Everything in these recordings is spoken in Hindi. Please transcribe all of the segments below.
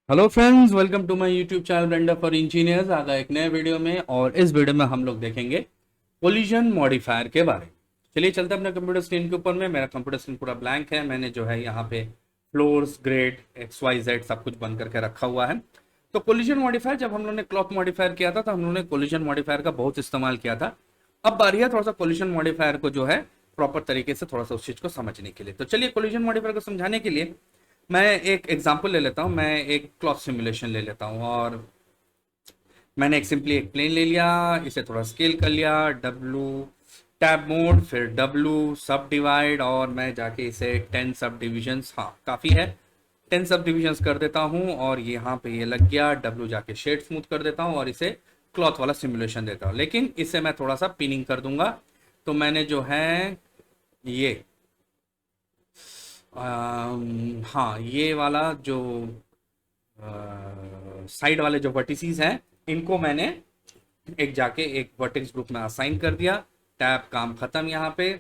Hello friends, welcome to my YouTube channel blender for engineers. आ गए एक नए वीडियो में और इस वीडियो में हम लोग देखेंगे कोलिजन मॉडिफायर के बारे में। चलिए चलते हैं अपने कंप्यूटर स्क्रीन के ऊपर में। मेरा कंप्यूटर स्क्रीन पूरा ब्लैंक है। मैंने जो है यहाँ पे floors, grade, X Y Z सब कुछ बंद करके रखा हुआ है। तो कोलिजन मॉडिफायर जब हम लोगों ने क्लॉक मॉडिफायर किया था तो हम लोगों ने कोलिजन मॉडिफायर का बहुत इस्तेमाल किया था। अब बारी है थोड़ा सा कोलिजन मॉडिफायर को जो है प्रॉपर तरीके से थोड़ा सा उस चीज को समझने के लिए। तो चलिए कोलिजन मॉडिफायर को समझाने के लिए मैं एक एग्जांपल ले लेता हूँ। मैं एक क्लॉथ सिमुलेशन ले लेता हूँ और मैंने एक सिंपली एक प्लेन ले लिया, इसे थोड़ा स्केल कर लिया, डब्लू टैब मोड, फिर डब्लू सब डिवाइड, और मैं जाके इसे 10 सब डिविजन्स, हाँ काफ़ी है, 10 सब डिविजन्स कर देता हूँ। और यहाँ पे ये लग गया। डब्लू जाके शेड स्मूथ कर देता हूँ और इसे क्लॉथ वाला सिमुलेशन देता हूँ, लेकिन इसे मैं थोड़ा सा पिनिंग कर दूंगा। तो मैंने जो है ये हाँ, ये वाला जो साइड वाले जो वर्टिसेस हैं इनको मैंने एक जाके एक वर्टेक्स ग्रुप में असाइन कर दिया। टैब काम खत्म। यहाँ पे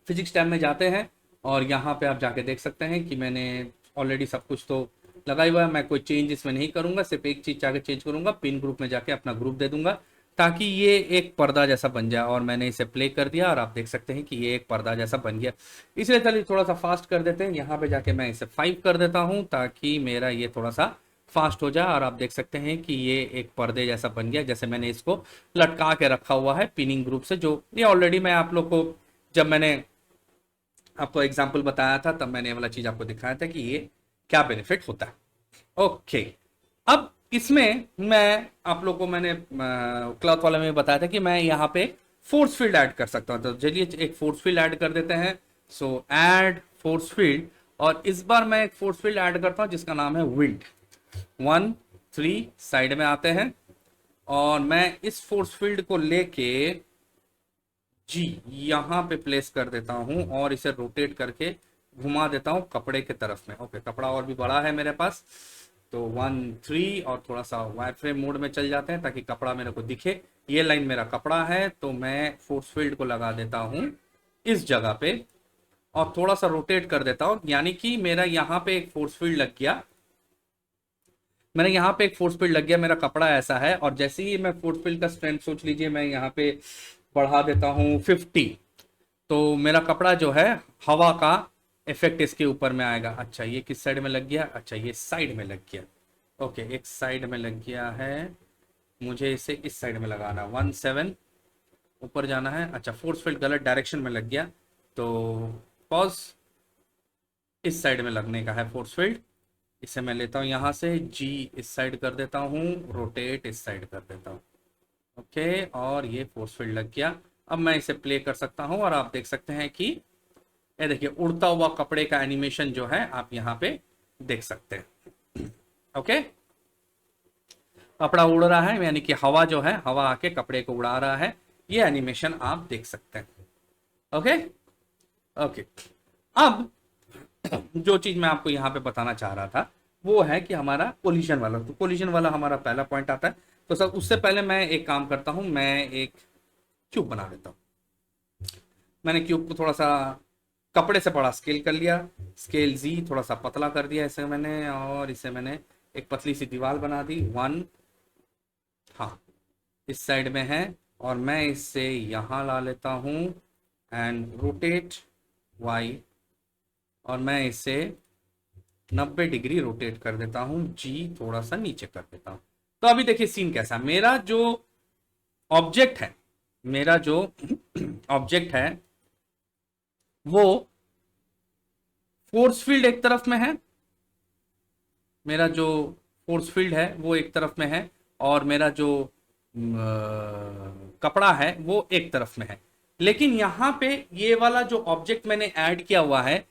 फिजिक्स टैब में जाते हैं और यहाँ पे आप जाके देख सकते हैं कि मैंने ऑलरेडी सब कुछ तो लगा ही हुआ है। मैं कोई चेंज इसमें नहीं करूंगा, सिर्फ एक चीज जाके चेंज करूंगा, पिन ग्रुप में जाके अपना ग्रुप दे दूंगा ताकि ये एक पर्दा जैसा बन जाए। और मैंने इसे प्ले कर दिया और आप देख सकते हैं कि ये एक पर्दा जैसा बन गया। इसलिए चलिए थोड़ा सा फास्ट कर देते हैं। यहाँ पे जाके मैं इसे 5 कर देता हूँ ताकि मेरा ये थोड़ा सा फास्ट हो जाए। और आप देख सकते हैं कि ये एक पर्दे जैसा बन गया, जैसे मैंने इसको लटका के रखा हुआ है पिनिंग ग्रुप से। जो ये ऑलरेडी मैं आप लोग को, जब मैंने आपको एग्जाम्पल बताया था तब मैंने ये वाला चीज आपको दिखाया था कि ये क्या बेनिफिट होता है। ओके, अब इसमें मैं आप लोग को मैंने क्लॉथ वाले में बताया था कि मैं यहाँ पे फोर्स फील्ड ऐड कर सकता हूँ। तो चलिए एक फोर्स फील्ड ऐड कर देते हैं। सो ऐड फोर्स फील्ड, और इस बार मैं एक फोर्स फील्ड ऐड करता हूँ जिसका नाम है विंड। 1 3 साइड में आते हैं और मैं इस फोर्स फील्ड को लेके जी यहाँ पे प्लेस कर देता हूँ और इसे रोटेट करके घुमा देता हूँ कपड़े के तरफ में। ओके, कपड़ा और भी बड़ा है मेरे पास, तो 1 3 और थोड़ा सा वायर फ्रेम मोड में चल जाते हैं ताकि कपड़ा मेरे को दिखे। ये लाइन मेरा कपड़ा है, तो मैं फोर्स फील्ड को लगा देता हूँ इस जगह पे और थोड़ा सा रोटेट कर देता हूँ, यानी कि मेरा यहाँ पे एक फोर्स फील्ड लग गया। मैंने यहाँ पे एक फोर्स फील्ड लग गया, मेरा कपड़ा ऐसा है। और जैसे ही मैं फोर्स फील्ड का स्ट्रेंथ, सोच लीजिए मैं यहाँ पे बढ़ा देता हूँ 50, तो मेरा कपड़ा जो है हवा का इफेक्ट इसके ऊपर में आएगा। अच्छा, ये किस साइड में लग गया? अच्छा, ये साइड में लग गया। ओके, एक साइड में लग गया है, मुझे इसे इस साइड में लगाना। 1 7 ऊपर जाना है। अच्छा, फोर्स फील्ड गलत डायरेक्शन में लग गया, तो पॉज, इस साइड में लगने का है फोर्स फील्ड। इसे मैं लेता हूँ यहाँ से जी, इस साइड कर देता हूँ, रोटेट इस साइड कर देता हूँ। ओके, और ये फोर्स फील्ड लग गया। अब मैं इसे प्ले कर सकता हूँ और आप देख सकते हैं कि ये देखिए उड़ता हुआ कपड़े का एनिमेशन जो है आप यहाँ पे देख सकते हैं। ओके, कपड़ा उड़ रहा है, यानी कि हवा जो है, हवा आके कपड़े को उड़ा रहा है। ये एनिमेशन आप देख सकते हैं। ओके ओके, अब जो चीज मैं आपको यहाँ पे बताना चाह रहा था वो है कि हमारा कोलिजन वाला, तो कोलिजन वाला हमारा पहला पॉइंट आता है। तो सर उससे पहले मैं एक काम करता हूँ, मैं एक क्यूब बना देता हूँ। मैंने क्यूब को थोड़ा सा कपड़े से बड़ा स्केल कर लिया, स्केल जी, थोड़ा सा पतला कर दिया इसे मैंने, और इसे मैंने एक पतली सी दीवार बना दी। 1, हाँ इस साइड में है, और मैं इससे यहाँ ला लेता हूँ एंड रोटेट वाई, और मैं इसे 90 डिग्री रोटेट कर देता हूँ जी, थोड़ा सा नीचे कर देता हूँ। तो अभी देखिए सीन कैसा, मेरा जो ऑब्जेक्ट है, मेरा जो ऑब्जेक्ट है वो फोर्स फील्ड एक तरफ में है, मेरा जो फोर्स फील्ड है वो एक तरफ में है, और मेरा जो कपड़ा है वो एक तरफ में है। लेकिन यहाँ पे ये वाला जो ऑब्जेक्ट मैंने ऐड किया हुआ है,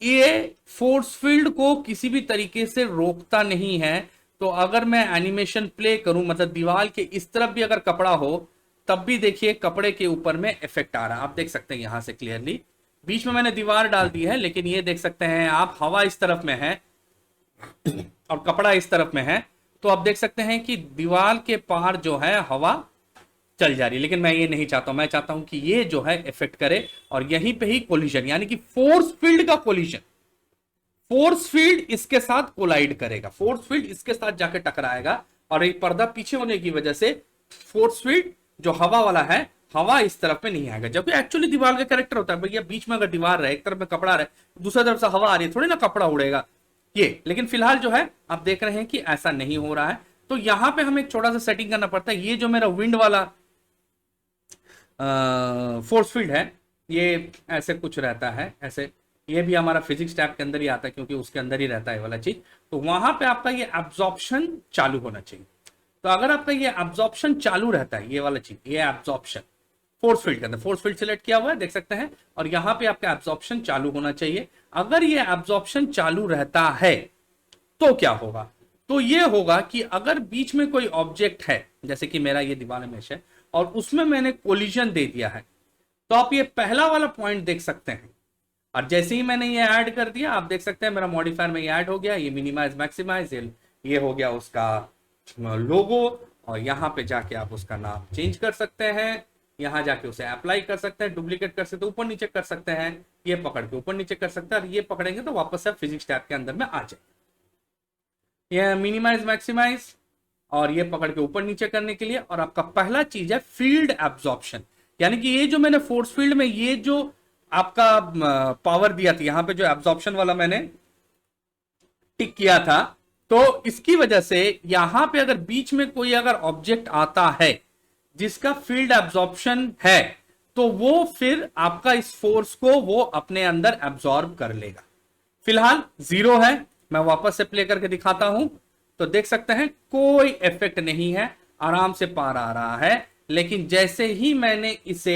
ये फोर्स फील्ड को किसी भी तरीके से रोकता नहीं है। तो अगर मैं एनिमेशन प्ले करूं, मतलब दीवार के इस तरफ भी अगर कपड़ा हो तब भी देखिए कपड़े के ऊपर में इफेक्ट आ रहा है। आप देख सकते हैं यहां से क्लियरली, बीच में मैंने दीवार डाल दी है, लेकिन ये देख सकते हैं आप, हवा इस तरफ में है और कपड़ा इस तरफ में है। तो आप देख सकते हैं कि दीवार के पार जो है हवा चल जा रही है, लेकिन मैं ये नहीं चाहता हूं। मैं चाहता हूं कि ये जो है इफेक्ट करे और यहीं पे ही कोलिजन, यानी कि फोर्स फील्ड का कोलिजन, फोर्स फील्ड इसके साथ कोलाइड करेगा, फोर्स फील्ड इसके साथ जाके टकराएगा, और एक पर्दा पीछे होने की वजह से फोर्स फील्ड जो हवा वाला है, हवा इस तरफ में नहीं आएगा। जबकि एक्चुअली दीवार का कैरेक्टर होता है भैया, बीच में अगर दीवार रहे, एक तरफ में कपड़ा रहे, दूसरी तरफ से हवा आ रही है, थोड़ी ना कपड़ा उड़ेगा ये। लेकिन फिलहाल जो है आप देख रहे हैं कि ऐसा नहीं हो रहा है। तो यहां पे हमें एक छोटा सा सेटिंग करना पड़ता है। ये जो मेरा विंड वाला फोर्स फील्ड है, ये ऐसे कुछ रहता है ऐसे, ये भी हमारा फिजिक्स टैब के अंदर ही आता है क्योंकि उसके अंदर ही रहता है वाला चीज। तो वहां पे आपका ये एब्जॉर्प्शन चालू होना चाहिए। तो अगर आपका ये एब्जॉर्प्शन चालू रहता है, ये वाला चीज, ये एब्जॉर्प्शन फोर्स फील्ड के अंदर, फोर्स फील्ड सिलेक्ट किया हुआ है देख सकते हैं, और यहां पे आपका एब्जॉर्प्शन चालू होना चाहिए। अगर ये एब्जॉर्प्शन चालू रहता है तो क्या होगा, तो ये होगा कि अगर बीच में कोई ऑब्जेक्ट है, जैसे कि मेरा ये दीवार मेश है और उसमें मैंने कोलिजन दे दिया है, तो आप ये पहला वाला पॉइंट देख सकते हैं। और जैसे ही मैंने ये ऐड कर दिया, आप देख सकते हैं मेरा मॉडिफायर में ये ऐड हो गया, ये मिनिमाइज मैक्सिमाइज, ये हो गया उसका लोगो, और यहां पे जाके आप उसका नाम चेंज कर सकते हैं, यहां जाके उसे अप्लाई कर सकते हैं, डुप्लीकेट कर सकते हैं, ऊपर नीचे कर सकते हैं, ये पकड़ के ऊपर नीचे कर सकते हैं, और ये पकड़ेंगे तो वापस से फिजिक्स टैब के अंदर में आ जाए। ये मिनिमाइज मैक्सिमाइज, और ये पकड़ के ऊपर नीचे करने के लिए। और आपका पहला चीज है फील्ड एब्जॉर्प्शन, यानी कि ये जो मैंने फोर्स फील्ड में ये जो आपका पावर दिया था, यहां पे जो एब्जॉर्प्शन वाला मैंने टिक किया था, तो इसकी वजह से यहां पे अगर बीच में कोई अगर ऑब्जेक्ट आता है जिसका फील्ड एब्जॉर्प्शन है, तो वो फिर आपका इस फोर्स को वो अपने अंदर एब्जॉर्ब कर लेगा। फिलहाल 0 है, मैं वापस से प्ले करके दिखाता हूं, तो देख सकते हैं कोई इफेक्ट नहीं है, आराम से पार आ रहा है। लेकिन जैसे ही मैंने इसे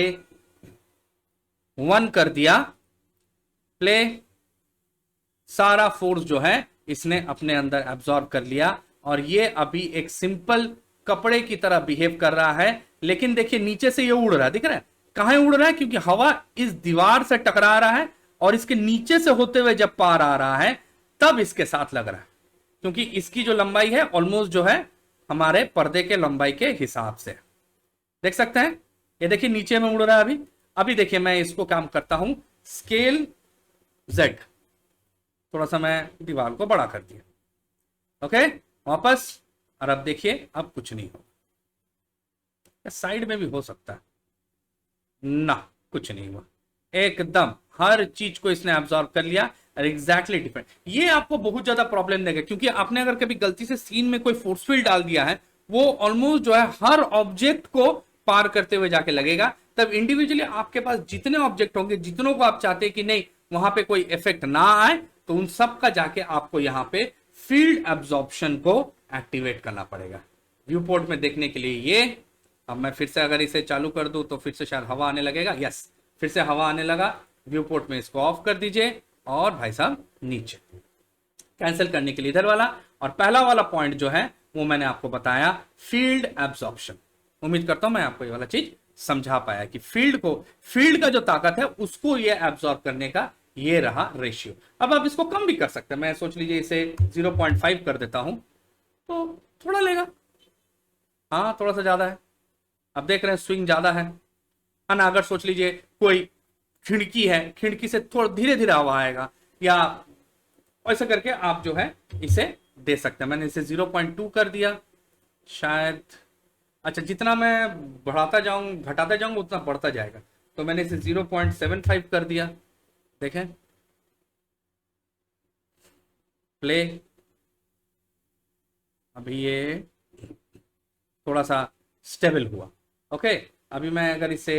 1 कर दिया, प्ले, सारा फोर्स जो है इसने अपने अंदर एब्जॉर्ब कर लिया, और ये अभी एक सिंपल कपड़े की तरह बिहेव कर रहा है। लेकिन देखिए नीचे से ये उड़ रहा है, दिख रहा है कहां उड़ रहा है, क्योंकि हवा इस दीवार से टकरा रहा है और इसके नीचे से होते हुए जब पार आ रहा है तब इसके साथ लग रहा है, क्योंकि इसकी जो लंबाई है ऑलमोस्ट जो है हमारे पर्दे के लंबाई के हिसाब से, देख सकते हैं। ये देखिए नीचे में उड़ रहा है अभी देखिए मैं इसको काम करता हूं स्केल Z, थोड़ा सा मैं दीवार को बड़ा कर दिया, ओके वापस, और अब देखिए अब कुछ नहीं होगा। साइड में भी हो सकता है ना, कुछ नहीं हुआ, एकदम हर चीज को इसने एब्जॉर्ब कर लिया, एग्जैक्टली डिफरेंट। ये आपको बहुत ज्यादा प्रॉब्लम देगा, क्योंकि आपने अगर कभी गलती से सीन में कोई फोर्स फील्ड डाल दिया है, वो ऑलमोस्ट जो है हर ऑब्जेक्ट को पार करते हुए जाके लगेगा। तब इंडिविजुअली आपके पास जितने ऑब्जेक्ट होंगे, जितनों को आप चाहते हैं कि नहीं वहां पे कोई इफेक्ट ना आए, तो उन सब का जाके आपको यहां पे फील्ड एब्जॉर्प्शन को एक्टिवेट करना पड़ेगा। व्यू पोर्ट में देखने के लिए ये, अब मैं फिर से अगर इसे चालू कर दूं तो फिर से शायद हवा आने लगेगा, यस फिर से हवा आने लगा। व्यू पोर्ट में इसको ऑफ कर दीजिए, और भाई साहब नीचे कैंसिल करने के लिए इधर वाला, और पहला वाला पॉइंट जो है वो मैंने आपको बताया फील्ड एब्जॉर्प्शन। उम्मीद करता हूं मैं आपको ये वाला चीज समझा पाया कि फील्ड का जो ताकत है उसको ये एब्जॉर्ब करने का ये रहा रेशियो। अब आप इसको कम भी कर सकते हैं, मैं सोच लीजिए इसे 0.5 कर देता हूं तो थोड़ा लेगा, हाँ थोड़ा सा ज्यादा है, अब देख रहे हैं स्विंग ज्यादा है ना। अगर सोच लीजिए कोई खिड़की है, खिड़की से थोड़ा धीरे धीरे हवा आएगा, या ऐसा करके आप जो है इसे दे सकते हैं। मैंने इसे 0.2 कर दिया शायद, अच्छा जितना मैं बढ़ाता जाऊं घटाता जाऊंगा उतना बढ़ता जाएगा, तो मैंने इसे 0.75 कर दिया। देखें प्ले, अभी ये थोड़ा सा स्टेबल हुआ, ओके। अभी मैं अगर इसे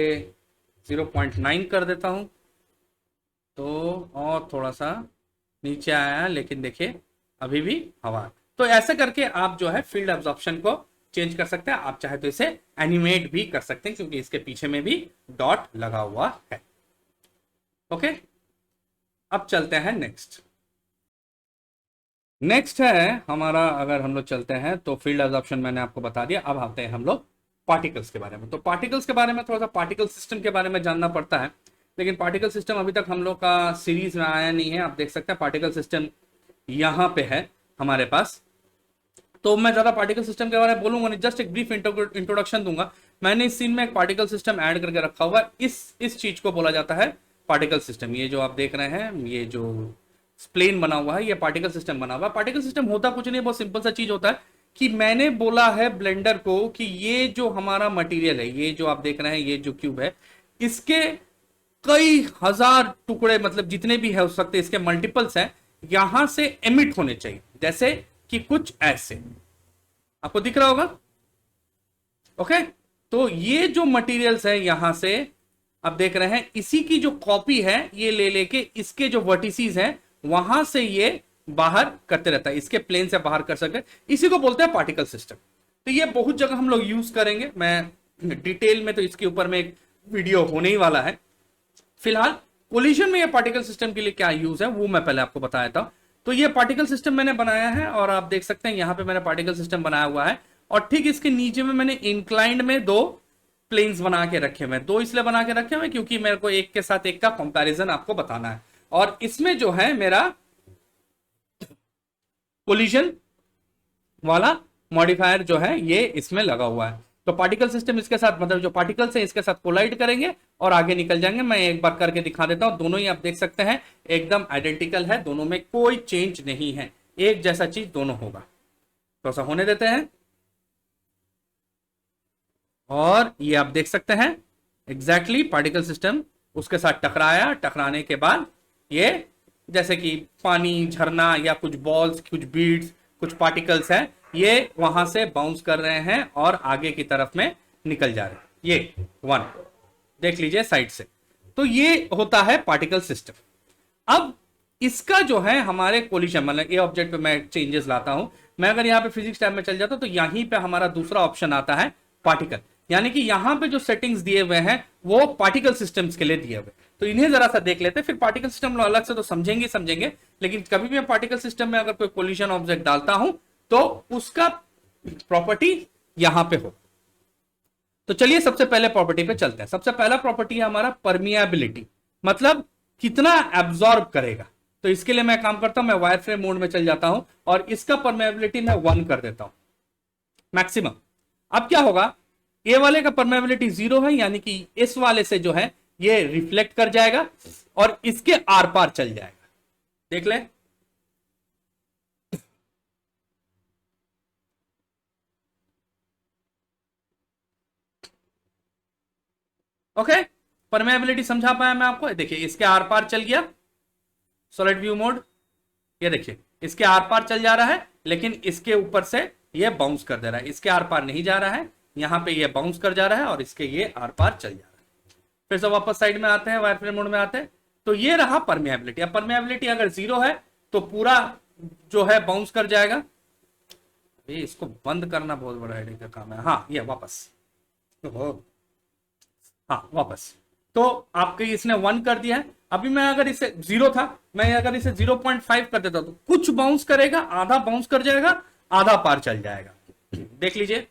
0.9 कर देता हूं तो और थोड़ा सा नीचे आया, लेकिन देखिए अभी भी हवा। तो ऐसे करके आप जो है फील्ड एब्जॉर्प्शन को चेंज कर सकते हैं। आप चाहे तो इसे एनिमेट भी कर सकते हैं, क्योंकि इसके पीछे में भी डॉट लगा हुआ है, ओके। अब चलते हैं नेक्स्ट है हमारा, अगर हम लोग चलते हैं तो फील्ड एब्जॉर्प्शन मैंने आपको बता दिया। अब आते हैं हम लोग पार्टिकल्स के बारे में। तो पार्टिकल्स के बारे में थोड़ा सा पार्टिकल सिस्टम के बारे में जानना पड़ता है, लेकिन पार्टिकल सिस्टम अभी तक हम लोग का सीरीज में आया नहीं है। आप देख सकते हैं पार्टिकल सिस्टम यहाँ पे है हमारे पास, तो मैं ज्यादा पार्टिकल सिस्टम के बारे में बोलूंगा नहीं, जस्ट एक ब्रीफ इंट्रोडक्शन दूंगा। मैंने इस सीन में एक पार्टिकल सिस्टम ऐड करके रखा हुआ है, इस चीज को बोला जाता है पार्टिकल सिस्टम। ये जो आप देख रहे हैं, ये जो प्लेन बना हुआ है, ये पार्टिकल सिस्टम बना हुआ है। पार्टिकल सिस्टम होता कुछ नहीं, बहुत सिंपल सा चीज होता है कि मैंने बोला है ब्लेंडर को कि ये जो हमारा मटेरियल है, ये जो आप देख रहे हैं, ये जो क्यूब है, इसके कई हजार टुकड़े, मतलब जितने भी है हो सकते, इसके मल्टीपल्स हैं, यहां से एमिट होने चाहिए। जैसे कि कुछ ऐसे आपको दिख रहा होगा। ओके, तो ये जो मटेरियल्स है यहां से आप देख रहे हैं, इसी की जो कॉपी है ये ले लेके इसके जो वर्टिसीज हैं वहां से ये बाहर करते रहता है, इसके प्लेन से बाहर कर सके, इसी को बोलते हैं पार्टिकल सिस्टम। तो ये बहुत जगह हम लोग यूज करेंगे, मैं डिटेल में तो इसके ऊपर में एक वीडियो होने ही वाला है। फिलहाल कोलिजन में ये पार्टिकल सिस्टम के लिए क्या यूज है वो मैं पहले आपको बताया था। तो ये पार्टिकल सिस्टम मैंने बनाया है और आप देख सकते हैं यहां पे मैंने पार्टिकल सिस्टम बनाया हुआ है, और ठीक इसके नीचे में मैंने इंक्लाइंड में दो प्लेन्स बना के रखे हुए, दो इसलिए बना के रखे हुए क्योंकि मेरे को एक के साथ एक का कंपैरिजन आपको बताना है। और इसमें जो है मेरा कोलिजन वाला मॉडिफायर जो है ये इसमें लगा हुआ है। तो पार्टिकल सिस्टम इसके साथ, मतलब जो पार्टिकल्स हैं इसके साथ कोलाइड करेंगे और आगे निकल जाएंगे। मैं एक बार करके दिखा देता हूं, दोनों ही आप देख सकते हैं एकदम आइडेंटिकल है, दोनों में कोई चेंज नहीं है, एक जैसा चीज दोनों होगा। तो ऐसा होने देते हैं, और ये आप देख सकते हैं एग्जैक्टली पार्टिकल सिस्टम उसके साथ टकराया, टकराने के बाद ये जैसे कि पानी झरना या कुछ बॉल्स, कुछ बीड्स, कुछ पार्टिकल्स हैं, ये वहां से बाउंस कर रहे हैं और आगे की तरफ में निकल जा रहे हैं। ये वन देख लीजिए साइड से। तो ये होता है पार्टिकल सिस्टम। अब इसका जो है हमारे कोलिशन, मतलब ये ऑब्जेक्ट पे मैं चेंजेस लाता हूं। मैं अगर यहां पे फिजिक्स टैब में चल जाता हूं तो यहीं पे हमारा दूसरा ऑप्शन आता है पार्टिकल, यानी कि यहां पे जो सेटिंग्स दिए हुए हैं वो पार्टिकल सिस्टम्स के लिए दिए हुए। तो इन्हें जरा सा देख लेते हैं, फिर पार्टिकल सिस्टम अलग से तो समझेंगे, लेकिन कभी भी मैं पार्टिकल सिस्टम में अगर कोई कोलिशन ऑब्जेक्ट डालता हूं तो उसका प्रॉपर्टी यहां पे हो। तो चलिए सबसे पहले प्रॉपर्टी पे चलते हैं। सबसे पहला प्रॉपर्टी है हमारा परमिएबिलिटी, मतलब कितना एब्जॉर्ब करेगा। तो इसके लिए मैं काम करता हूं, मैं वायर फ्रेम मोड में चल जाता हूं और इसका परमेबिलिटी मैं 1 कर देता हूं, मैक्सिमम। अब क्या होगा, ए वाले का परमेबिलिटी 0 है, यानी कि इस वाले से जो है ये रिफ्लेक्ट कर जाएगा और इसके आर पार चल जाएगा। देख ले, ओके। परमेबिलिटी समझा पाया मैं आपको, देखिए इसके आर पार चल गया, सॉलिड व्यू मोड, ये देखिए इसके आर पार चल जा रहा है, लेकिन इसके ऊपर से ये बाउंस कर दे रहा है, इसके आर पार नहीं जा रहा है, यहां पे ये बाउंस कर जा रहा है और इसके ये आर पार चल जा रहा है। फिर से वापस साइड में आते हैं, वायर फ्रेम मोड में आते हैं। तो ये रहा परमेबिलिटी। अब परमेबिलिटी अगर 0 है तो पूरा जो है बाउंस कर जाएगा। ये इसको बंद करना बहुत बड़ा हेडेक का काम है। हाँ, ये वापस, हाँ वापस। तो आपके इसने 1 कर दिया है। अभी मैं अगर इसे 0 था, मैं अगर इसे 0.5 कर देता तो कुछ बाउंस करेगा, आधा बाउंस कर जाएगा, आधा पार चल जाएगा। देख लीजिए,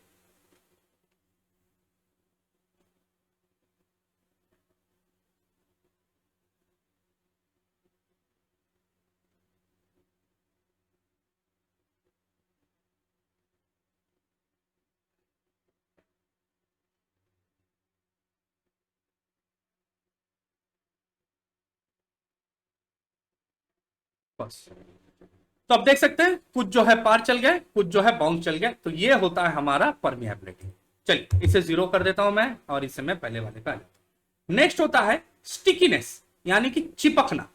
बस। तो अब देख सकते हैं कुछ जो है पार चल गए, कुछ जो है बाउंस चल गए। तो ये होता है हमारा परमिएबिलिटी। चलिए इसे 0 कर देता हूं मैं और इसे मैं पहले वाले पे आ जाता हूं। नेक्स्ट होता है स्टिकीनेस, यानी कि चिपकना।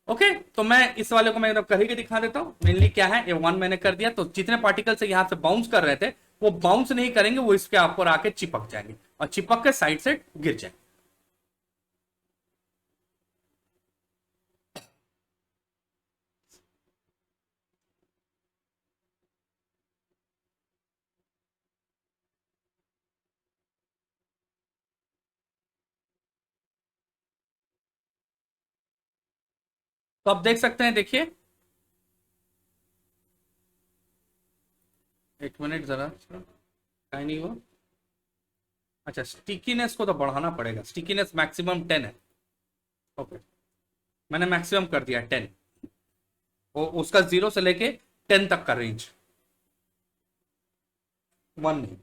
ओके, तो मैं इस वाले को मैं एकदम करके दिखा देता हूं। मेनली क्या है, ये 1 मैंने कर दिया, तो जितने पार्टिकल से यहां से बाउंस कर रहे थे वो बाउंस नहीं करेंगे, वो इसके ऊपर आके चिपक जाएंगे और चिपक के साइड से गिर जाएंगे। तो आप देख सकते हैं, देखिए, एक मिनट जरा, कहीं नहीं हो। अच्छा, स्टिकीनेस को तो बढ़ाना पड़ेगा, स्टिकीनेस मैक्सिमम 10 है। ओके, मैंने मैक्सिमम कर दिया 10, वो उसका 0 से लेके 10 तक का रेंज, 1 नहीं।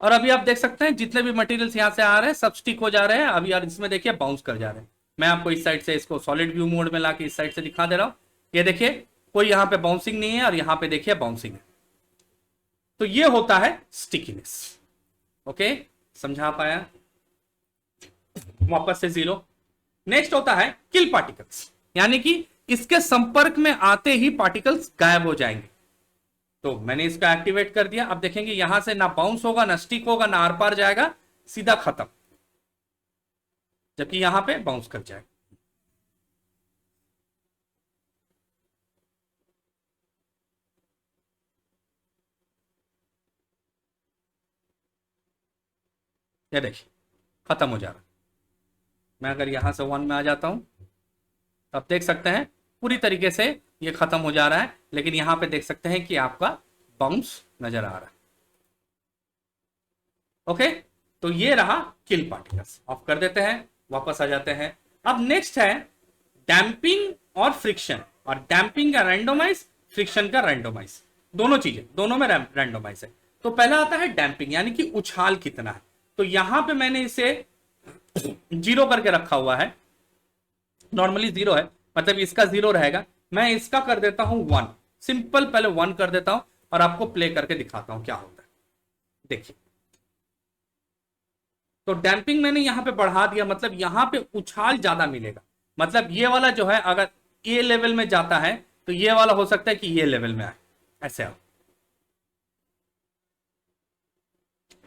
और अभी आप देख सकते हैं जितने भी मटेरियल्स यहाँ से आ रहे हैं सब स्टिक हो जा रहे हैं। अभी यार इसमें देखिए बाउंस कर जा रहे हैं। मैं आपको इस साइड से इसको सॉलिड व्यू मोड में लाके इस साइड से दिखा दे रहा हूँ। ये देखिए कोई यहाँ पे बाउंसिंग नहीं है और यहाँ पे देखिए बाउंसिंग है। तो ये होता है स्टिकीनेस। ओके, समझा पाया? वापस से जीरो। नेक्स्ट होता है किल पार्टिकल्स, यानी कि इसके संपर्क में आते ही पार्टिकल्स गायब हो जाएंगे। तो मैंने इसको एक्टिवेट कर दिया। अब देखेंगे यहां से ना बाउंस होगा, ना स्टिक होगा, ना आर पार जाएगा, सीधा खत्म। जबकि यहां पे बाउंस कर जाएगा। ये देखिए खत्म हो जा रहा है। मैं अगर यहां से 1 में आ जाता हूं तो आप देख सकते हैं पूरी तरीके से ये खत्म हो जा रहा है। लेकिन यहां पे देख सकते हैं कि आपका बाउंस नजर आ रहा है। ओके, तो ये रहा किल पार्टिकल्स। ऑफ कर देते हैं, वापस आ जाते हैं। अब नेक्स्ट है डैम्पिंग और फ्रिक्शन। और डैम्पिंग का रैंडोमाइज, फ्रिक्शन का रैंडोमाइज, दोनों चीजें, दोनों में रैंडोमाइज है। तो पहला आता है डैम्पिंग, यानी कि उछाल कितना है। तो यहां पे मैंने इसे 0 करके रखा हुआ है। नॉर्मली 0 है, मतलब इसका 0 रहेगा। मैं इसका कर देता हूं 1। सिंपल पहले 1 कर देता हूं और आपको प्ले करके दिखाता हूं क्या होता है। देखिए, तो डैम्पिंग मैंने यहां पे बढ़ा दिया, मतलब यहां पे उछाल ज्यादा मिलेगा। मतलब ये वाला जो है अगर ए लेवल में जाता है तो ये वाला हो सकता है कि ये लेवल में आए, ऐसे आओ।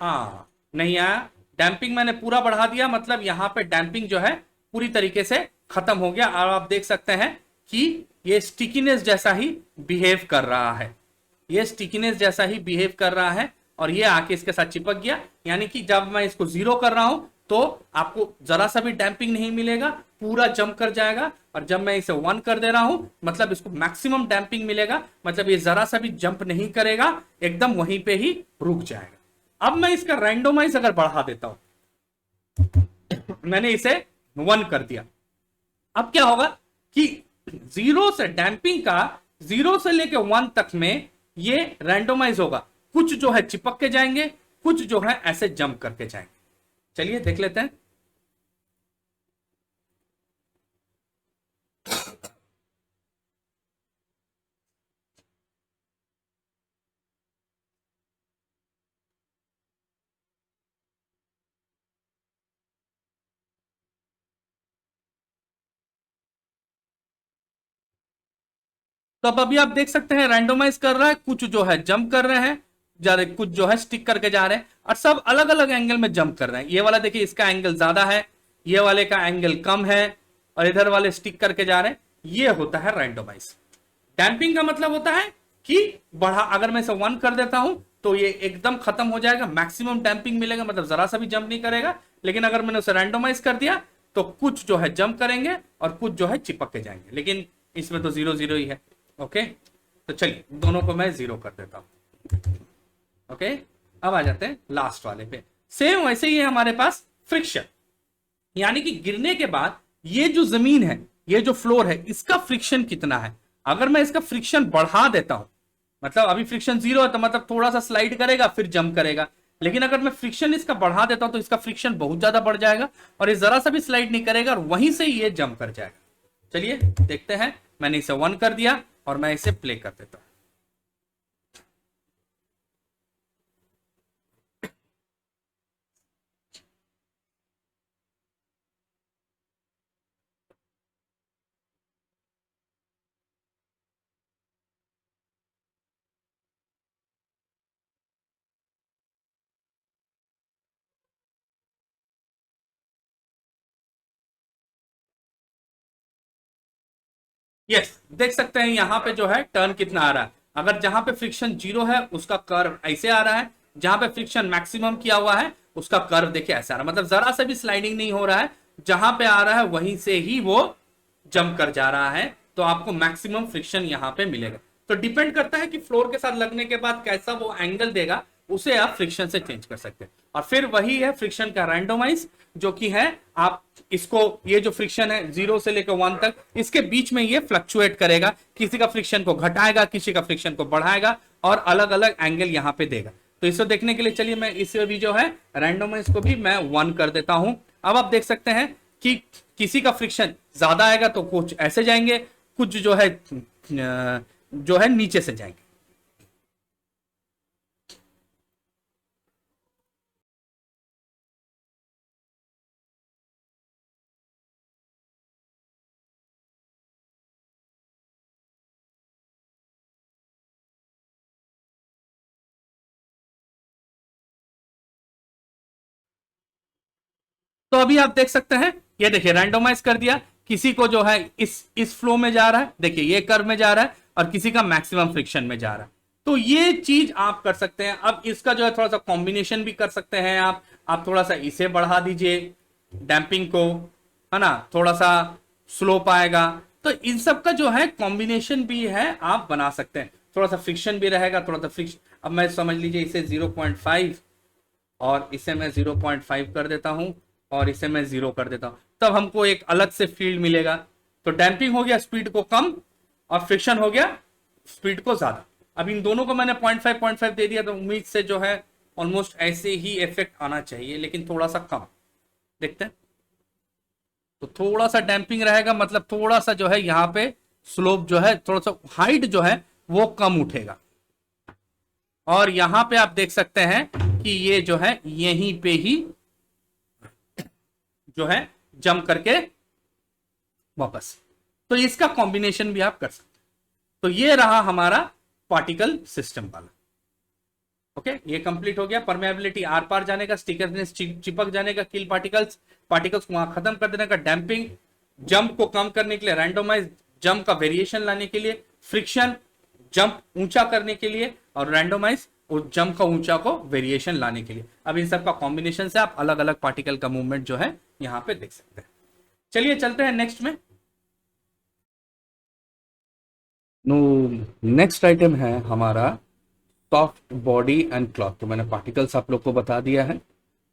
हाँ, नहीं आया। डैम्पिंग मैंने पूरा बढ़ा दिया, मतलब यहां पे डैम्पिंग जो है पूरी तरीके से खत्म हो गया। और आप देख सकते हैं कि ये स्टिकीनेस जैसा ही बिहेव कर रहा है। ये स्टिकीनेस जैसा ही बिहेव कर रहा है और ये आके इसके साथ चिपक गया। यानी कि जब मैं इसको 0 कर रहा हूं तो आपको जरा सा भी डैम्पिंग नहीं मिलेगा, पूरा जंप कर जाएगा। और जब मैं इसे 1 कर दे रहा हूं मतलब इसको मैक्सिमम डैम्पिंग मिलेगा, मतलब ये जरा सा भी जंप नहीं करेगा, एकदम वहीं पे ही रुक जाएगा। अब मैं इसका रैंडोमाइज अगर बढ़ा देता हूं, मैंने इसे 1 कर दिया। अब क्या होगा कि 0 से डैम्पिंग का 0 से लेके 1 तक में ये रैंडोमाइज होगा। कुछ जो है चिपक के जाएंगे, कुछ जो है ऐसे जंप करके जाएंगे। चलिए देख लेते हैं। तो अब अभी आप देख सकते हैं रैंडोमाइज कर रहा है, कुछ जो है जंप कर रहे हैं जा रहे, कुछ जो है स्टिक करके जा रहे हैं और सब अलग अलग एंगल में जंप कर रहे हैं। ये वाला देखिए इसका एंगल ज्यादा है, ये वाले का एंगल कम है और इधर वाले स्टिक करके जा रहे हैं। ये होता है रैंडोमाइज। डैम्पिंग का मतलब होता है कि बढ़ा, अगर मैं इसे 1 कर देता हूं तो ये एकदम खत्म हो जाएगा, मैक्सिमम डैम्पिंग मिलेगा, मतलब जरा सा भी जंप नहीं करेगा। लेकिन अगर मैंने उसे रैंडोमाइज कर दिया तो कुछ जो है जंप करेंगे और कुछ जो है चिपक के जाएंगे। लेकिन इसमें तो 0 0 ही है। ओके, तो चलिए दोनों को मैं 0 कर देता हूं। ओके, अब आ जाते हैं लास्ट वाले पे। सेम वैसे ही है हमारे पास फ्रिक्शन, यानी कि गिरने के बाद ये जो जमीन है, ये जो फ्लोर है, इसका फ्रिक्शन कितना है। अगर मैं इसका फ्रिक्शन बढ़ा देता हूं, मतलब अभी फ्रिक्शन 0 है तो मतलब थोड़ा सा स्लाइड करेगा फिर जंप करेगा। लेकिन अगर मैं फ्रिक्शन इसका बढ़ा देता हूं तो इसका फ्रिक्शन बहुत ज्यादा बढ़ जाएगा और ये जरा सा भी स्लाइड नहीं करेगा और वहीं से ये जंप कर जाएगा। चलिए देखते हैं। मैंने इसे 1 कर दिया और मैं इसे प्ले कर देता हूं। यस, देख सकते हैं यहां पे जो है टर्न कितना आ रहा है। अगर जहां पे फ्रिक्शन 0 है उसका कर्व ऐसे आ रहा है, जहां पे फ्रिक्शन मैक्सिमम किया हुआ है उसका कर्व देखिए ऐसे आ रहा है, मतलब जरा सा भी स्लाइडिंग नहीं हो रहा है। जहां पे आ रहा है वहीं से ही वो जंप कर जा रहा है, तो आपको मैक्सिमम फ्रिक्शन यहां पे मिलेगा। तो डिपेंड करता है कि फ्लोर के साथ लगने के बाद कैसा वो एंगल देगा, उसे आप फ्रिक्शन से चेंज कर सकते हैं। और फिर वही है फ्रिक्शन का रैंडोमाइज, जो कि है आप इसको, ये जो फ्रिक्शन है 0 से लेकर 1 तक, इसके बीच में ये फ्लक्चुएट करेगा। किसी का फ्रिक्शन को घटाएगा, किसी का फ्रिक्शन को बढ़ाएगा और अलग अलग एंगल यहां पे देगा। तो इसे देखने के लिए चलिए मैं इसे भी जो है रैंडमाइज को भी मैं 1 कर देता हूं। अब आप देख सकते हैं कि किसी का फ्रिक्शन ज्यादा आएगा तो कुछ ऐसे जाएंगे, कुछ जो है नीचे से जाएंगे। तो अभी आप देख सकते हैं, ये देखिए रैंडमाइज कर दिया, किसी को जो है इस फ्लो में जा रहा है, देखिए ये कर्व में जा रहा है, और किसी का मैक्सिमम फ्रिक्शन में जा रहा है। तो ये चीज आप कर सकते हैं। अब इसका जो है थोड़ा सा कॉम्बिनेशन भी कर सकते हैं आप थोड़ा सा इसे बढ़ा दीजिए डैम्पिंग को, है ना, थोड़ा सा स्लोप आएगा। तो इन सब का जो है कॉम्बिनेशन भी है, आप बना सकते हैं। थोड़ा सा फ्रिक्शन भी रहेगा, थोड़ा सा फ्रिक्शन। अब मैं समझ लीजिए इसे 0.5 और इसे मैं 0.5 कर देता हूं, और इसे मैं 0 कर देता हूं, तब हमको एक अलग से फील्ड मिलेगा। तो डैम्पिंग हो गया स्पीड को कम, और फ्रिक्शन हो गया स्पीड को ज्यादा। अब इन दोनों को मैंने 0.5 दे दिया, तो उम्मीद से जो है ऑलमोस्ट ऐसे ही इफेक्ट आना चाहिए, लेकिन थोड़ा सा कम। देखते हैं, तो थोड़ा सा डैम्पिंग रहेगा, मतलब थोड़ा सा जो है यहाँ पे स्लोप जो है, थोड़ा सा हाइट जो है वो कम उठेगा। और यहां पे आप देख सकते हैं कि ये जो है यहीं पे ही जो है जंप करके वापस। तो इसका कॉम्बिनेशन भी आप कर सकते हैं। तो ये रहा हमारा पार्टिकल सिस्टम वाला। ओके, ये कंप्लीट हो गया। परमेबिलिटी आर पार जाने का, स्टिकनेस चिपक जाने का, किल पार्टिकल्स को वहां खत्म कर देने का, डैम्पिंग जंप को कम करने के लिए, रैंडोमाइज जंप का वेरिएशन लाने के लिए, फ्रिक्शन जंप ऊंचा करने के लिए, और रैंडोमाइज उस जंप का ऊंचा को वेरिएशन लाने के लिए। अब इन सब का कॉम्बिनेशन से आप अलग अलग पार्टिकल का मूवमेंट जो है यहां पे देख सकते हैं। चलिए चलते हैं नेक्स्ट में। नो, नेक्स्ट आइटम है हमारा सॉफ्ट बॉडी एंड क्लॉथ। तो मैंने पार्टिकल्स आप लोग को बता दिया है,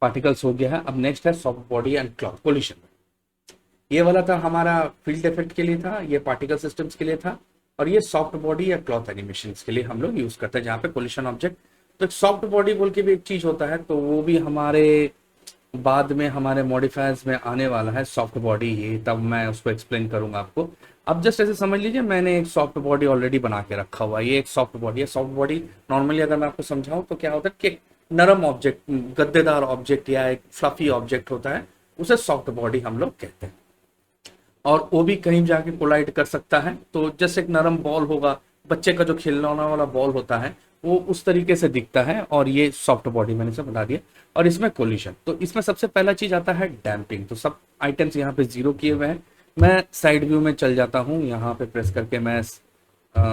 पार्टिकल्स हो गया है। अब नेक्स्ट है soft body and cloth collision. ये वाला था हमारा फील्ड इफेक्ट के लिए था, ये पार्टिकल सिस्टम्स के लिए था, और ये सॉफ्ट बॉडी या क्लॉथ एनिमेशन के लिए हम लोग यूज करते हैं, जहाँ पे कोलिशन ऑब्जेक्ट। तो एक सॉफ्ट बॉडी बोल के भी एक चीज होता है, तो वो भी हमारे बाद में हमारे मॉडिफायर्स में आने वाला है सॉफ्ट बॉडी ही, तब मैं उसको एक्सप्लेन करूंगा आपको। अब जस्ट ऐसे समझ लीजिए मैंने एक सॉफ्ट बॉडी ऑलरेडी बना के रखा हुआ है, ये एक सॉफ्ट बॉडी है। सॉफ्ट बॉडी नॉर्मली अगर मैं आपको समझाऊं तो क्या होता है कि नरम ऑब्जेक्ट, गद्देदार ऑब्जेक्ट या एक फ्लफी ऑब्जेक्ट होता है, उसे सॉफ्ट बॉडी हम लोग कहते हैं। और वो भी कहीं जाके कोलाइड कर सकता है। तो जैसे एक नरम बॉल होगा, बच्चे का जो खिलौना वाला बॉल होता है, वो उस तरीके से दिखता है, और ये सॉफ्ट बॉडी मैंने इसे बता दिया। और इसमें कोलिशन, तो इसमें सबसे पहला चीज आता है डैम्पिंग। तो सब आइटम्स यहाँ पे 0 किए हुए हैं। मैं साइड व्यू में चल जाता हूँ, यहाँ पे प्रेस करके मैं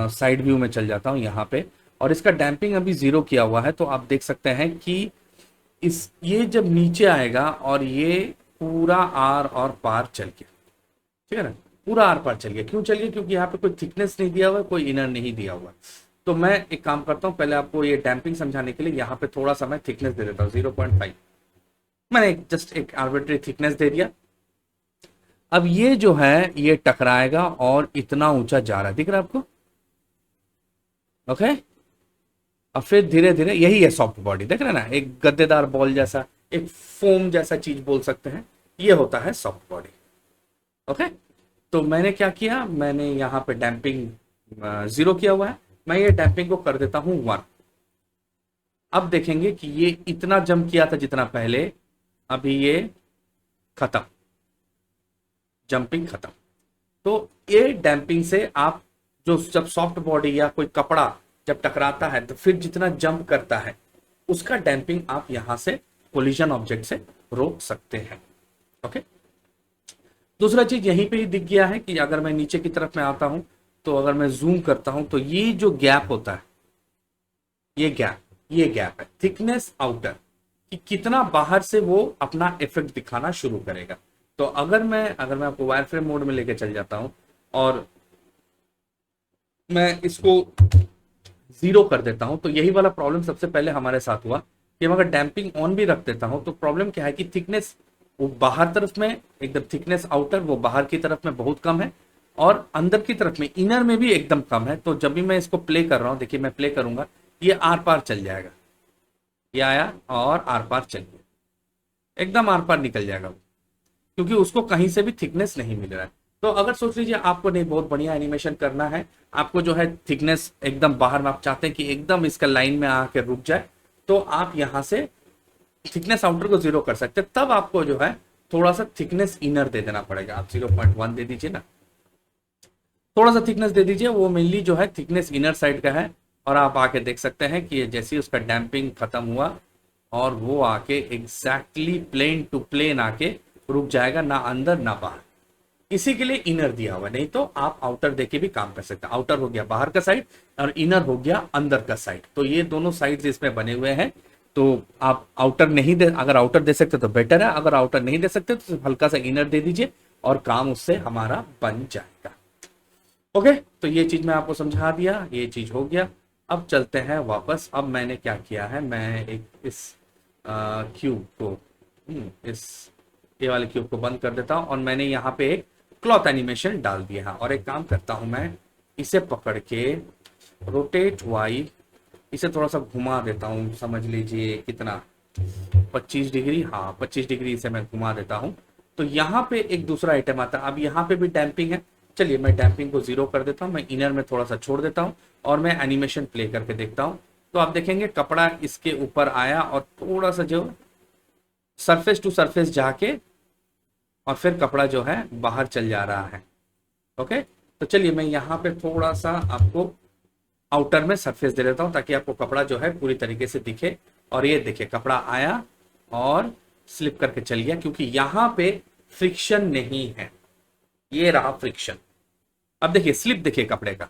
साइड व्यू में चल जाता हूँ यहाँ पे, और इसका डैम्पिंग अभी 0 किया हुआ है। तो आप देख सकते हैं कि ये जब नीचे आएगा और ये पूरा आर और पार चल गया, ठीक है ना, पूरा आर पार चल गया। क्यों चल गया? क्योंकि यहाँ पे कोई थिकनेस नहीं दिया हुआ, कोई इनर नहीं दिया हुआ। तो मैं एक काम करता हूँ, पहले आपको ये डैम्पिंग समझाने के लिए यहाँ पे थोड़ा सा मैं थिकनेस दे देता हूँ, 0.5। मैंने जस्ट एक आर्बिट्री थिकनेस दे दिया। अब ये जो है ये टकराएगा और इतना ऊंचा जा रहा है, दिख रहा है आपको? ओके, अब फिर धीरे धीरे, यही है सॉफ्ट बॉडी, देख रहे हैं ना, एक गद्देदार बॉल जैसा, एक फोम जैसा चीज बोल सकते हैं, ये होता है सॉफ्ट बॉडी। ओके, तो मैंने क्या किया, मैंने यहाँ पे डैम्पिंग 0 किया हुआ है, मैं ये डैम्पिंग को कर देता हूं 1। अब देखेंगे कि ये इतना जंप किया था जितना पहले, अभी ये खत्म, जंपिंग खत्म। तो ये डैम्पिंग से आप जो, जब सॉफ्ट बॉडी या कोई कपड़ा जब टकराता है तो फिर जितना जंप करता है उसका डैम्पिंग आप यहां से कोलिजन ऑब्जेक्ट से रोक सकते हैं। ओके, दूसरा चीज यहीं पे ही दिख गया है कि अगर मैं नीचे की तरफ में आता हूं, तो अगर मैं जूम करता हूं तो ये जो गैप होता है, ये गैप है थिकनेस आउटर, कि कितना बाहर से वो अपना इफेक्ट दिखाना शुरू करेगा। तो अगर मैं आपको वायर फ्रेम मोड में लेके चल जाता हूं और मैं इसको 0 कर देता हूं, तो यही वाला प्रॉब्लम सबसे पहले हमारे साथ हुआ कि अगर डैम्पिंग ऑन भी रख देता हूं तो प्रॉब्लम क्या है कि थिकनेस वो बाहर तरफ में एकदम, थिकनेस आउटर वो बाहर की तरफ में बहुत कम है, और अंदर की तरफ में इनर में भी एकदम कम है। तो जब भी मैं इसको प्ले कर रहा हूं, देखिए मैं प्ले करूंगा, ये आर पार चल जाएगा, ये आया और आर पार चल गया, एकदम आर पार निकल जाएगा वो, क्योंकि उसको कहीं से भी थिकनेस नहीं मिल रहा है। तो अगर सोच लीजिए आपको नहीं बहुत बढ़िया एनिमेशन करना है, आपको जो है थिकनेस एकदम बाहर में, आप चाहते हैं कि एकदम इसका लाइन में आके रुक जाए, तो आप यहाँ से थिकनेस आउटर को 0 कर सकते हैं। तब आपको जो है थोड़ा सा थिकनेस इनर दे देना पड़ेगा। आप 0.1 दे दीजिए ना, थोड़ा सा थिकनेस दे दीजिए, वो मेनली जो है थिकनेस इनर साइड का है। और आप आके देख सकते हैं कि जैसे ही उसका डैम्पिंग खत्म हुआ और वो आके एग्जैक्टली प्लेन टू प्लेन आके रुक जाएगा, ना अंदर ना बाहर। इसी के लिए इनर दिया हुआ, नहीं तो आप आउटर देके भी काम कर सकते हैं। आउटर हो गया बाहर का साइड और इनर हो गया अंदर का साइड, तो ये दोनों साइड्स इसमें बने हुए हैं। तो आप आउटर नहीं दे, अगर आउटर दे सकते तो बेटर है, अगर आउटर नहीं दे सकते तो हल्का सा इनर दे दीजिए और काम उससे हमारा बन जाएगा। ओके, तो ये चीज मैं आपको समझा दिया, ये चीज हो गया। अब चलते हैं वापस। अब मैंने क्या किया है, मैं एक इस क्यूब को इस ये वाले क्यूब को बंद कर देता हूं और मैंने यहाँ पे एक क्लॉथ एनिमेशन डाल दिया है। और एक काम करता हूं, मैं इसे पकड़ के रोटेट वाई, इसे थोड़ा सा घुमा देता हूं, समझ लीजिए कितना 25 डिग्री, हाँ 25 डिग्री इसे मैं घुमा देता हूं। तो यहाँ पे एक दूसरा आइटम आता है। अब यहाँ पे भी डैम्पिंग है, चलिए मैं डैम्पिंग को 0 कर देता हूँ, मैं इनर में थोड़ा सा छोड़ देता हूँ और मैं एनिमेशन प्ले करके देखता हूँ। तो आप देखेंगे कपड़ा इसके ऊपर आया और थोड़ा सा जो सरफेस टू सरफेस जाके और फिर कपड़ा जो है बाहर चल जा रहा है। ओके, तो चलिए मैं यहाँ पे थोड़ा सा आपको आउटर में सरफेस दे देता हूँ ताकि आपको कपड़ा जो है पूरी तरीके से दिखे। और ये देखिए कपड़ा आया और स्लिप करके चल गया, क्योंकि यहाँ पे फ्रिक्शन नहीं है, ये रहा फ्रिक्शन। अब देखिए स्लिप, देखिए कपड़े का,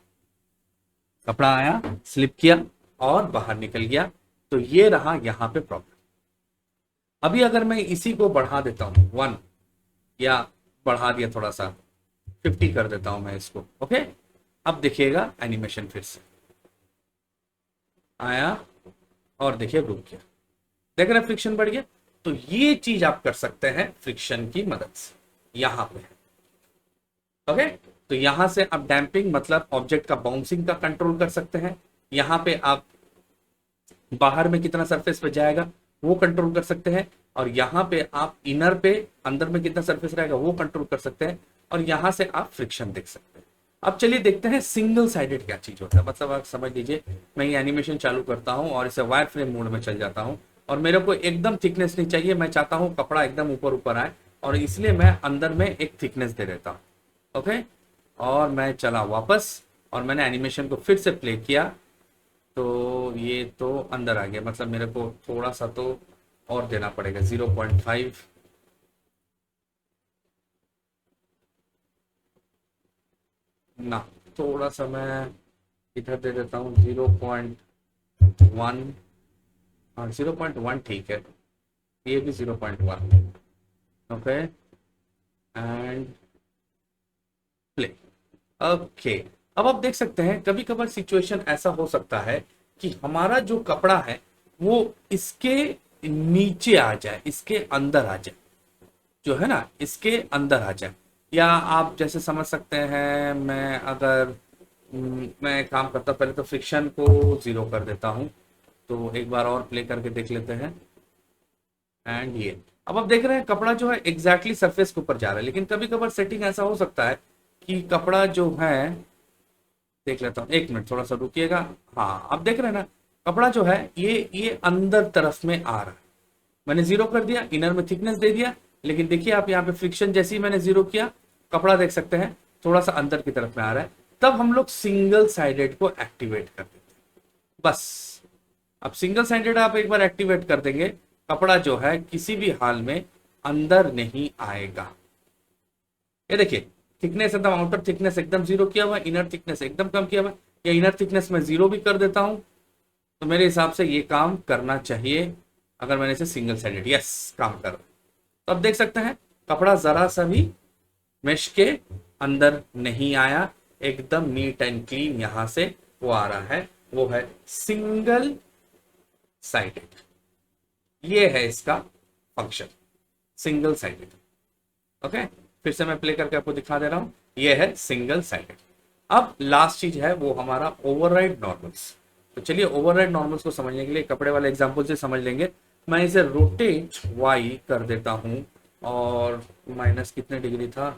कपड़ा आया स्लिप किया और बाहर निकल गया, तो ये रहा यहाँ पे प्रॉब्लम। अभी अगर मैं इसी को बढ़ा देता हूँ 1, या बढ़ा दिया थोड़ा सा 50 कर देता हूं मैं इसको। ओके, अब देखिएगा एनिमेशन फिर से आया और देखिए रुक गया, देख रहे फ्रिक्शन बढ़ गया। तो ये चीज आप कर सकते हैं फ्रिक्शन की मदद से, यहां पे। ओके, तो यहां से आप डैम्पिंग मतलब ऑब्जेक्ट का बाउंसिंग का कंट्रोल कर सकते हैं। यहां पे आप बाहर में कितना सरफेस पे जाएगा वो कंट्रोल कर सकते हैं, और यहाँ पे आप इनर पे अंदर में कितना सरफेस रहेगा वो कंट्रोल कर सकते हैं, और यहाँ से आप फ्रिक्शन देख सकते हैं। अब चलिए देखते हैं सिंगल साइडेड क्या चीज होता है। मतलब आप समझ लीजिए मैं ये एनिमेशन चालू करता हूँ और इसे वायर फ्रेम मोड में चल जाता हूँ, और मेरे को एकदम थिकनेस नहीं चाहिए, मैं चाहता हूँ कपड़ा एकदम ऊपर ऊपर आए, और इसलिए मैं अंदर में एक थिकनेस दे देता हूँ। ओके, और मैं चला वापस और मैंने एनिमेशन को फिर से प्ले किया, तो ये तो अंदर आ गया। मतलब मेरे को थोड़ा सा तो और देना पड़ेगा 0.5, ना थोड़ा सा मैं इधर दे देता हूँ 0.1। हाँ 0.1 ठीक है, ये भी 0.1। Okay and play. ओके, अब आप देख सकते हैं कभी कभार सिचुएशन ऐसा हो सकता है कि हमारा जो कपड़ा है वो इसके नीचे आ जाए, इसके अंदर आ जाए, जो है ना इसके अंदर आ जाए। या आप जैसे समझ सकते हैं, मैं अगर मैं काम करता पहले तो फ्रिक्शन को 0 कर देता हूं। तो एक बार और प्ले करके देख लेते हैं। एंड ये अब आप देख रहे हैं कपड़ा जो है एग्जैक्टली सरफेस के ऊपर जा रहा है, लेकिन कभी कभार सेटिंग ऐसा हो सकता है कि कपड़ा जो है, देख लेता हूँ, एक मिनट थोड़ा सा रुकिएगा। हाँ आप देख रहे हैं ना कपड़ा जो है ये अंदर तरफ में आ रहा है। मैंने 0 कर दिया, इनर में थिकनेस दे दिया, लेकिन देखिए आप यहाँ पे फ्रिक्शन जैसे ही मैंने 0 किया, कपड़ा देख सकते हैं थोड़ा सा अंदर की तरफ में आ रहा है। तब हम लोग सिंगल साइडेड को एक्टिवेट कर देते हैं। बस अब सिंगल साइडेड आप एक बार एक्टिवेट कर देंगे, कपड़ा जो है किसी भी हाल में अंदर नहीं आएगा। ये देखिए थिकनेस एकदम, आउटर थिकनेस एकदम 0 किया हुआ, इनर थिकनेस एकदम कम किया हुआ, या इनर थिकनेस में 0 भी कर देता हूं, तो मेरे हिसाब से ये काम करना चाहिए। अगर मैंने इसे सिंगल साइडेड, यस काम कर रहा है। तो अब देख सकते हैं कपड़ा जरा सा भी मेश के अंदर नहीं आया, एकदम नीट एंड क्लीन यहां से वो आ रहा है, वो है सिंगल साइडेड। ये है इसका फंक्शन, सिंगल साइडेड। ओके, फिर से मैं प्ले करके आपको दिखा दे रहा हूं, ये है सिंगल साइडेड। अब लास्ट चीज है वो हमारा ओवरराइड नॉर्मल्स। तो चलिए ओवरराइड नॉर्मल्स को समझने के लिए कपड़े वाले एग्जांपल से समझ लेंगे। मैं इसे रोटेट y कर देता हूं और माइनस कितने डिग्री था,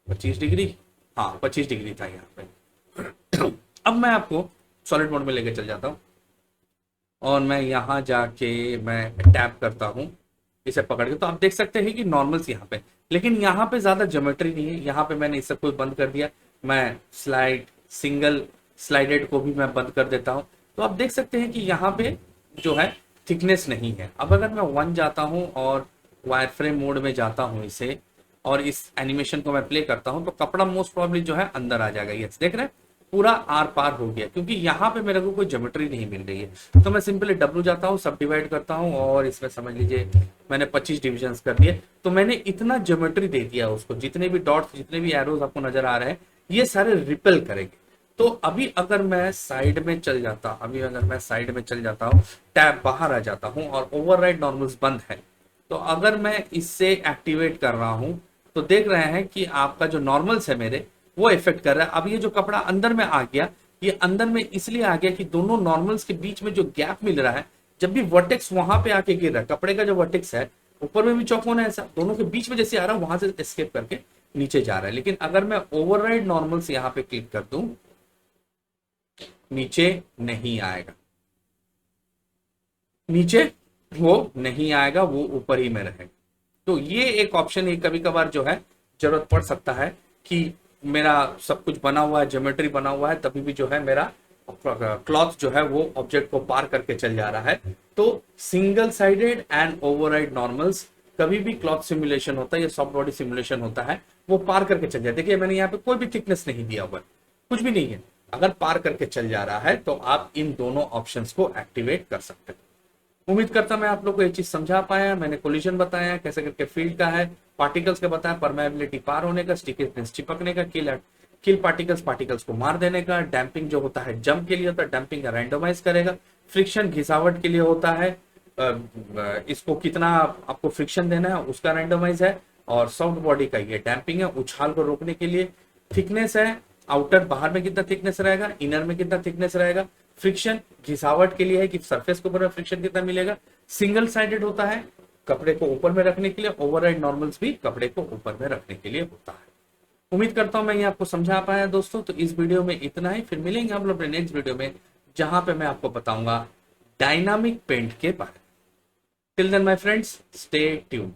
25 डिग्री, हाँ 25 डिग्री था यहाँ पे। अब मैं आपको सॉलिड मोड में लेके चल जाता हूँ और मैं यहाँ जाके मैं टैप करता हूँ इसे पकड़ के, तो आप देख सकते हैं कि नॉर्मल्स यहाँ पे, लेकिन यहाँ पे ज्यादा ज्योमेट्री नहीं है। यहाँ पे मैंने इस सब को बंद कर दिया, मैं स्लाइड सिंगल स्लाइडेड को भी मैं बंद कर देता हूँ। तो आप देख सकते हैं कि यहाँ पे जो है थिकनेस नहीं है। अब अगर मैं 1 जाता हूँ और वायर फ्रेम मोड में जाता हूँ इसे और इस एनिमेशन को मैं प्ले करता हूँ, तो कपड़ा मोस्ट प्रॉब्ली जो है अंदर आ जाएगा। ये देख रहे हैं पूरा आर पार हो गया, क्योंकि यहाँ पे मेरे को कोई ज्योमेट्री नहीं मिल रही है। तो मैं सिंपली W जाता हूँ, सब डिवाइड करता हूँ और इसमें समझ लीजिए मैंने 25 डिविजन्स कर दिए। तो मैंने इतना ज्योमेट्री दे दिया उसको, जितने भी डॉट्स जितने भी एरोज आपको नजर आ रहे हैं ये सारे रिपेल करेंगे। तो अभी अगर मैं साइड में चल जाता हूँ, टैब बाहर आ जाता हूँ और ओवरराइड नॉर्मल्स बंद है, तो अगर मैं इससे एक्टिवेट कर रहा हूं तो देख रहे हैं कि आपका जो नॉर्मल्स है मेरे वो इफेक्ट कर रहा है। अब ये जो कपड़ा अंदर में आ गया, ये अंदर में इसलिए आ गया कि दोनों नॉर्मल्स के बीच में जो गैप मिल रहा है, जब भी वर्टेक्स वहां पे आके गिर रहा है, कपड़े का जो वर्टेक्स है ऊपर में भी चौकोन है, ऐसा दोनों के बीच में जैसे आ रहा है वहां से एस्केप करके नीचे जा रहा है। लेकिन अगर मैं ओवरराइड नॉर्मल्स यहाँ पे क्लिक कर दूं, नीचे नहीं आएगा, नीचे वो नहीं आएगा, वो ऊपर ही में रहेगा। तो ये एक ऑप्शन है, कभी कभार जो है जरूरत पड़ सकता है कि मेरा सब कुछ बना हुआ है, ज्योमेट्री बना हुआ है, तभी भी जो है मेरा क्लॉथ जो है वो ऑब्जेक्ट को पार करके चल जा रहा है। तो single sided and override normals कभी भी क्लॉथ सिमुलेशन होता है या सॉफ्ट बॉडी सिमुलेशन होता है, वो पार करके चल जाए। देखिए मैंने यहाँ पे कोई भी थिकनेस नहीं दिया हुआ है, कुछ भी नहीं है। अगर पार करके चल जा रहा है तो आप इन दोनों ऑप्शंस को एक्टिवेट कर सकते हैं। उम्मीद करता मैं आप लोग को ये चीज समझा पाया। मैंने कोलिजन बताया कैसे करके फील्ड का है, पार्टिकल्स का बताया, परमेबिलिटी पार होने का, स्टिकीनेस चिपकने का, किल पार्टिकल्स को मार देने का, डैम्पिंग जो होता है जंप के लिए होता है, डैम्पिंग का रैंडमाइज करेगा, फ्रिक्शन घिसावट के लिए होता है, इसको कितना आपको फ्रिक्शन देना है उसका रैंडमाइज है, और सॉफ्ट बॉडी का ये डैम्पिंग है उछाल को रोकने के लिए, थिकनेस है आउटर बाहर में कितना थिकनेस रहेगा, इनर में कितना थिकनेस रहेगा, फ्रिक्शन घिसावट के लिए है कि सरफेस के ऊपर फ्रिक्शन कितना मिलेगा, सिंगल साइडेड होता है कपड़े को ऊपर में रखने के लिए, ओवरराइड नॉर्मल्स भी कपड़े को ऊपर में रखने के लिए होता है। उम्मीद करता हूं मैं ये आपको समझा पाया दोस्तों। तो इस वीडियो में इतना ही, फिर मिलेंगे हम लोग अपने नेक्स्ट वीडियो में जहां पे मैं आपको बताऊंगा डायनामिक पेंट के बारे में। Till then my friends, stay tuned.